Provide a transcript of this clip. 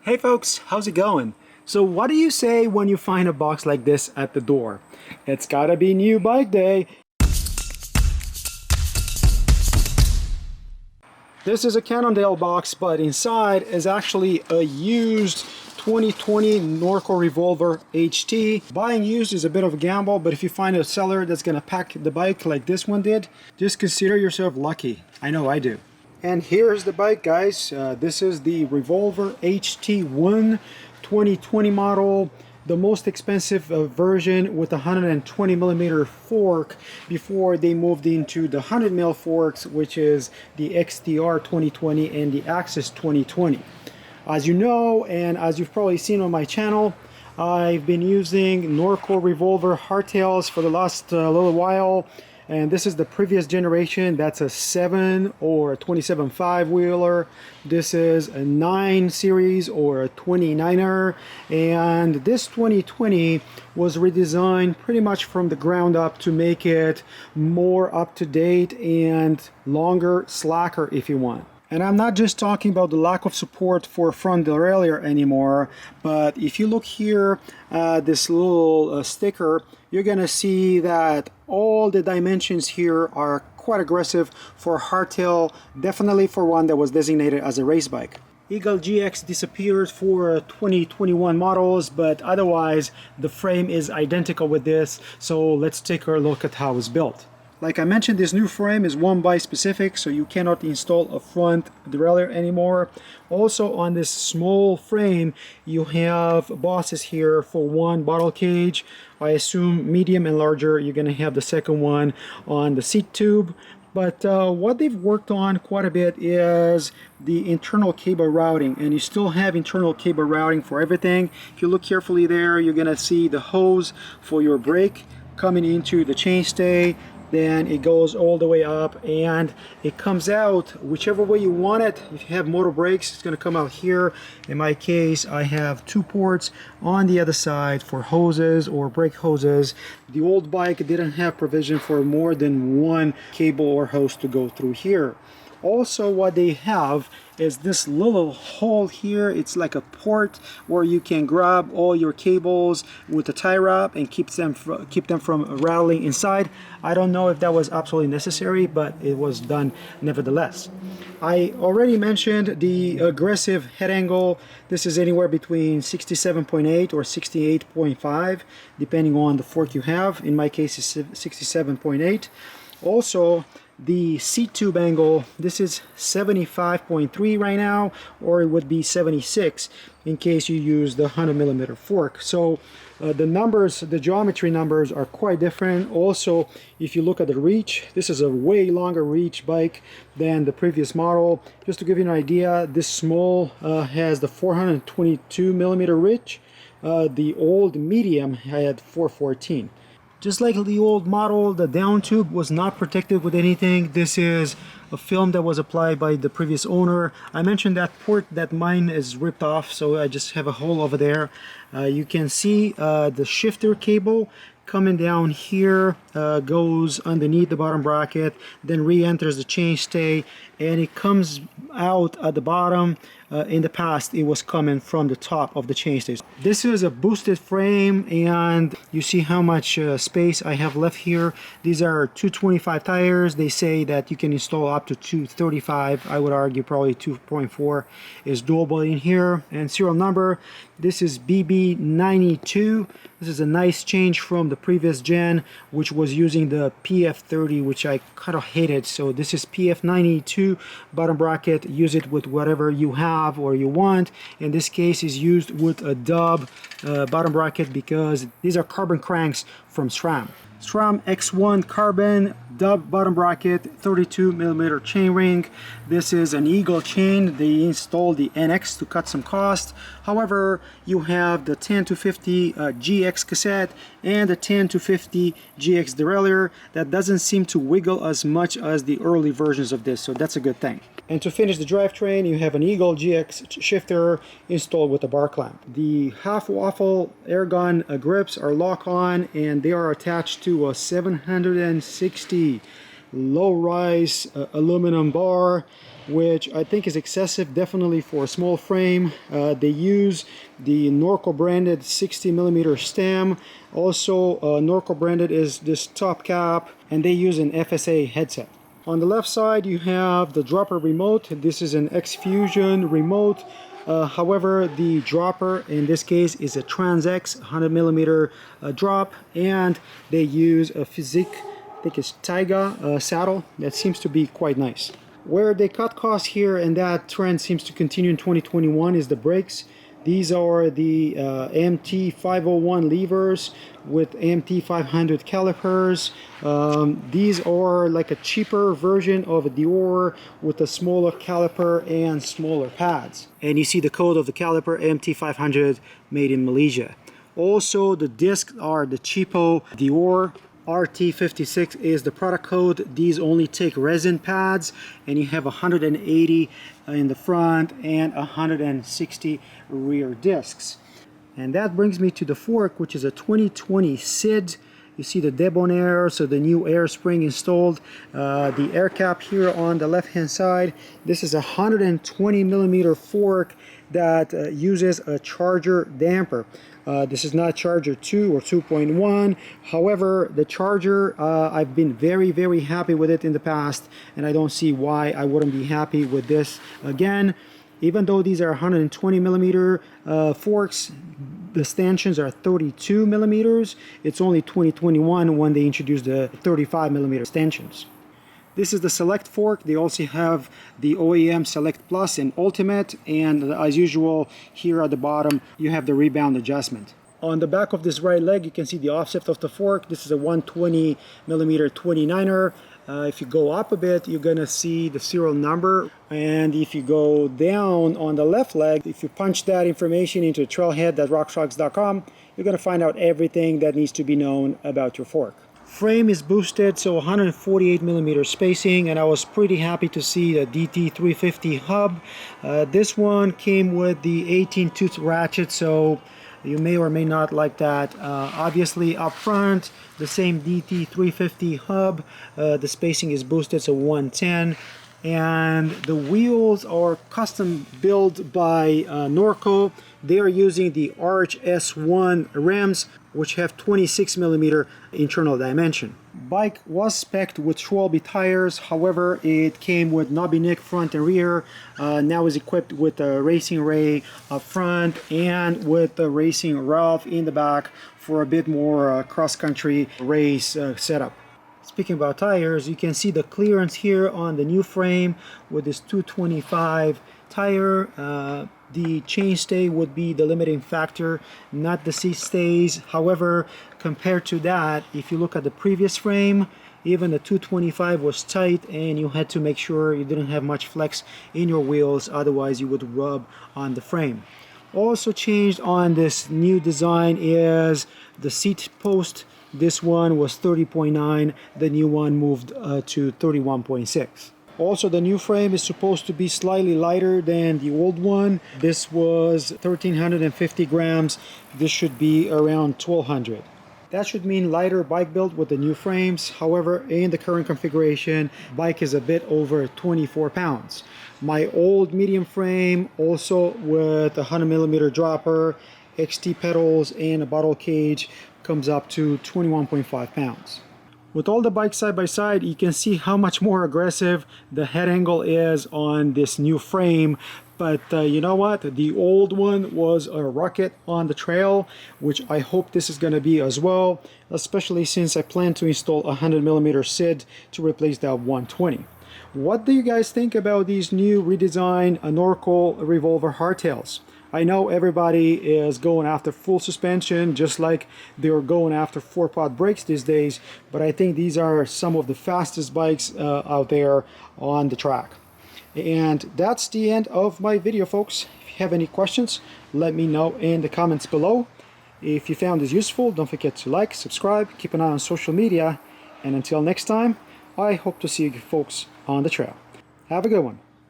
Hey folks, how's it going? So what do you say when you find a box like this at the door? It's gotta be new bike day. This is a Cannondale box, but inside is actually a used 2020 Norco Revolver HT. Buying used is a bit of a gamble, but if you find a seller that's gonna pack the bike like this one did, just consider yourself lucky. I know I do. And here's the bike, guys. This is the Revolver HT1 2020 model, the most expensive version with a 120mm fork before they moved into the 100mm forks, which is the XTR 2020 and the Axis 2020. As you know, and as you've probably seen on my channel, I've been using Norco Revolver Hardtails for the last little while. And this is the previous generation. That's a 7 or a 27.5 wheeler. This is a 9 series or a 29er. And this 2020 was redesigned pretty much from the ground up to make it more up to date and longer, slacker if you want. And I'm not just talking about the lack of support for front derailleur anymore, but if you look here at this little sticker, you're gonna see that all the dimensions here are quite aggressive for a hardtail, definitely for one that was designated as a race bike. Eagle GX disappeared for 2021 models, but otherwise the frame is identical with this, so let's take a look at how it's built. Like I mentioned, this new frame is one bike specific, so you cannot install a front derailleur anymore. Also on this small frame, you have bosses here for one bottle cage. I assume medium and larger, you're gonna have the second one on the seat tube. But what they've worked on quite a bit is the internal cable routing, and you still have internal cable routing for everything. If you look carefully there, you're gonna see the hose for your brake coming into the chainstay. Then it goes all the way up and it comes out whichever way you want it. If you have motor brakes, it's going to come out here. In my case, I have 2 ports on the other side for hoses or brake hoses. The old bike didn't have provision for more than one cable or hose to go through here. Also, what they have is this little hole here. It's like a port where you can grab all your cables with a tie wrap and keep them from rattling inside. I don't know if that was absolutely necessary, but it was done nevertheless. I already mentioned the aggressive head angle. This is anywhere between 67.8 or 68.5, depending on the fork you have. In my case, it's 67.8. Also, the seat tube angle, this is 75.3 right now, or it would be 76 in case you use the 100mm fork. So the numbers, the geometry numbers are quite different. Also, if you look at the reach, this is a way longer reach bike than the previous model. Just to give you an idea, this small has the 422mm reach. The old medium had 414. Just like the old model, the down tube was not protected with anything. This is a film that was applied by the previous owner. I mentioned that port that mine is ripped off, so I just have a hole over there. You can see the shifter cable coming down here, goes underneath the bottom bracket, then re-enters the chainstay, and it comes out at the bottom. In the past, it was coming from the top of the chainstay. This is a boosted frame, and you see how much space I have left here. These are 225 tires. They say that you can install up to 235. I would argue probably 2.4 is doable in here. And serial number, this is BB92. This is a nice change from the previous gen, which was using the PF30, which I kind of hated. So this is PF92 bottom bracket. Use it with whatever you have or you want. In this case, is used with a dub bottom bracket because these are carbon cranks from SRAM. SRAM X1 carbon dub bottom bracket, 32mm chain ring. This is an Eagle chain. They installed the NX to cut some cost. However, you have the 10-50 GX cassette and the 10-50 GX derailleur that doesn't seem to wiggle as much as the early versions of this, so that's a good thing. And to finish the drivetrain, you have an Eagle GX shifter installed with a bar clamp. The half waffle air gun grips are lock-on, and they are attached to a 760 low-rise aluminum bar, which I think is excessive definitely for a small frame. They use the Norco branded 60mm stem. Also Norco branded is this top cap, and they use an FSA headset. On the left side you have the dropper remote. This is an X-Fusion remote. However, the dropper in this case is a Trans-X 100mm drop, and they use a Physique, I think it's Taiga saddle that seems to be quite nice. Where they cut costs here, and that trend seems to continue in 2021, is the brakes. These are the MT501 levers with MT500 calipers. These are like a cheaper version of a Dior with a smaller caliper and smaller pads. And you see the code of the caliper, MT500, made in Malaysia. Also, the discs are the cheapo Dior. RT56 is the product code. These only take resin pads, and you have 180 in the front and 160 rear discs. And that brings me to the fork, which is a 2020 SID. You see the debonair, so the new air spring installed. The air cap here on the left hand side. This is a 120mm fork that uses a charger damper. This is not charger 2 or 2.1. However, the charger, I've been very happy with it in the past, and I don't see why I wouldn't be happy with this again. Even though these are 120mm forks, the stanchions are 32mm. It's only 2021 when they introduced the 35mm stanchions. This is the Select fork. They also have the OEM Select Plus and Ultimate, and as usual here at the bottom you have the rebound adjustment. On the back of this right leg you can see the offset of the fork. This is a 120mm 29er. If you go up a bit you're gonna see the serial number, and if you go down on the left leg, if you punch that information into trailhead.rockshocks.com, you're gonna find out everything that needs to be known about your fork. Frame is boosted, so 148mm spacing, and I was pretty happy to see the DT350 hub. This one came with the 18 tooth ratchet, so you may or may not like that. Obviously up front, the same DT350 hub, the spacing is boosted, so 110. And the wheels are custom built by Norco. They are using the Arch S1 rims, which have 26mm internal dimension. Bike was spec'd with Schwalbe tires, however it came with knobby neck front and rear. Now is equipped with a racing ray up front and with the racing Ralph in the back for a bit more cross-country race setup. Speaking about tires, you can see the clearance here on the new frame with this 225 tire. The chainstay would be the limiting factor, not the seat stays. However, compared to that, if you look at the previous frame, even the 225 was tight and you had to make sure you didn't have much flex in your wheels, otherwise you would rub on the frame. Also changed on this new design is the seat post. This one was 30.9, the new one moved to 31.6. Also, the new frame is supposed to be slightly lighter than the old one. This was 1,350 grams. This should be around 1,200. That should mean lighter bike build with the new frames. However, in the current configuration, bike is a bit over 24 pounds. My old medium frame, also with a 100mm dropper, XT pedals, and a bottle cage, comes up to 21.5 pounds. With all the bikes side by side, you can see how much more aggressive the head angle is on this new frame. But you know what? The old one was a rocket on the trail, which I hope this is going to be as well, especially since I plan to install a 100mm SID to replace that 120. What do you guys think about these new redesigned Norco Revolver Hardtails? I know everybody is going after full suspension, just like they're going after 4-pot brakes these days, but I think these are some of the fastest bikes out there on the track. And that's the end of my video, folks. If you have any questions, let me know in the comments below. If you found this useful, don't forget to like, subscribe, keep an eye on social media, and until next time, I hope to see you folks on the trail. Have a good one.